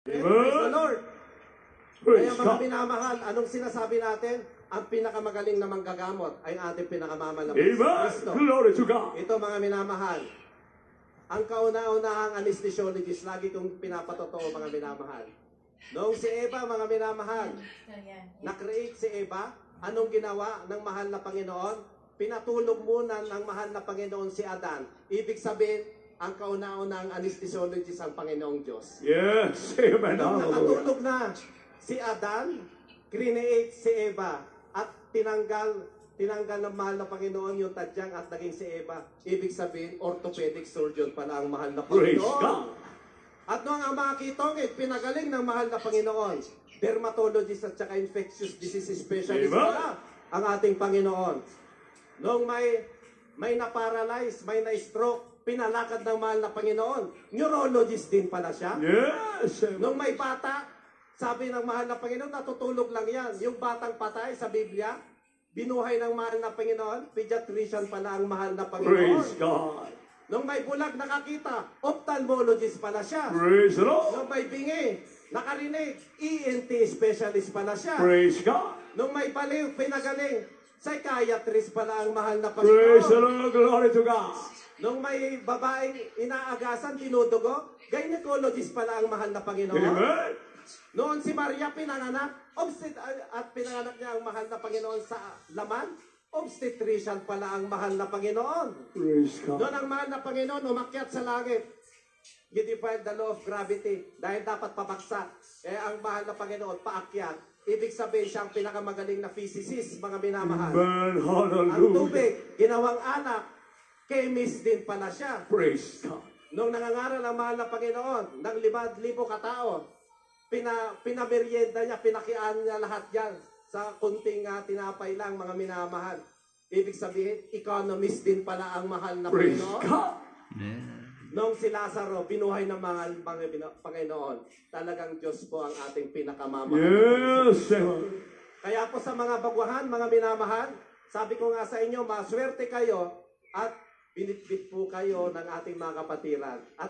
Praise the Lord. Praise Kaya mga God. minamahal, anong sinasabi natin? Ang pinakamagaling na manggagamot ay ating pinakamamalakas Amen. Kristo. Glory to God. Ito mga minamahal, ang kauna-unahang anesthesiologist, lagi kong pinapatotoo mga minamahal. Noong si Eva, mga minamahal, na-create si Eva, anong ginawa ng mahal na Panginoon? Pinatulog muna ng mahal na Panginoon si Adan. Ibig sabihin, ang kauna-unahang anesthesiologist ang Panginoong Diyos. Yes. Amen. Nung Hallelujah. nakatulog na si Adan, create si Eva at tinanggal ng mahal na Panginoon yung tadyang at naging si Eva. Ibig sabihin, orthopedic surgeon pala ang mahal na Praise Panginoon. God. At noong ang mga kitongit, pinagaling ng mahal na Panginoon, dermatologist at saka infectious disease specialist Amen. pala ang ating Panginoon. Noong may na-paralyze, may na-stroke, pinalakad ng mahal na Panginoon, neurologist din pala siya. Yes. Nung may bata, sabi ng mahal na Panginoon, natutulog lang yan. Yung batang patay sa Biblia, binuhay ng mahal na Panginoon, pediatrician pala ang mahal na Panginoon. Praise God. Nung may bulag nakakita, ophthalmologist pala siya. Praise the Lord. Nung may bingi, nakarinig, ENT specialist pala siya. Praise God. Nung may baliw, pinagaling, psychiatrist pala ang mahal na Praise the Panginoon. Lord. Glory to God. Nung may babaeng inaagasan, tinudugo, gynecologist pala ang mahal na Panginoon. Amen. Noon si Maria pinanganak, at pinanganak niya ang mahal na Panginoon sa laman, obstetrician pala ang mahal na Panginoon. Praise God. Noon ang mahal na Panginoon umakyat sa langit. He defied the law of gravity dahil dapat pabagsak. Eh ang mahal na Panginoon paakyat. Ibig sabihin siya ang pinakamagaling na physicist, mga minamahal. Amen. Ang Hallelujah. tubig, ginawang alak, chemist din pala siya. Praise God. Nung nangangaral ang mahal na Panginoon ng 5,000 katao, pinamerienda niya, pinakiaan niya lahat yan sa kunting tinapay lang, mga minamahal. Ibig sabihin, economist din pala ang mahal na Praise Panginoon. God. Nung si Lazaro, binuhay ng mga Panginoon, talagang Diyos po ang ating pinakamamahal. Yes. Kaya po sa mga baguhan, mga minamahal, sabi ko nga sa inyo, maswerte kayo at binitbit po kayo ng ating mga kapatiran. At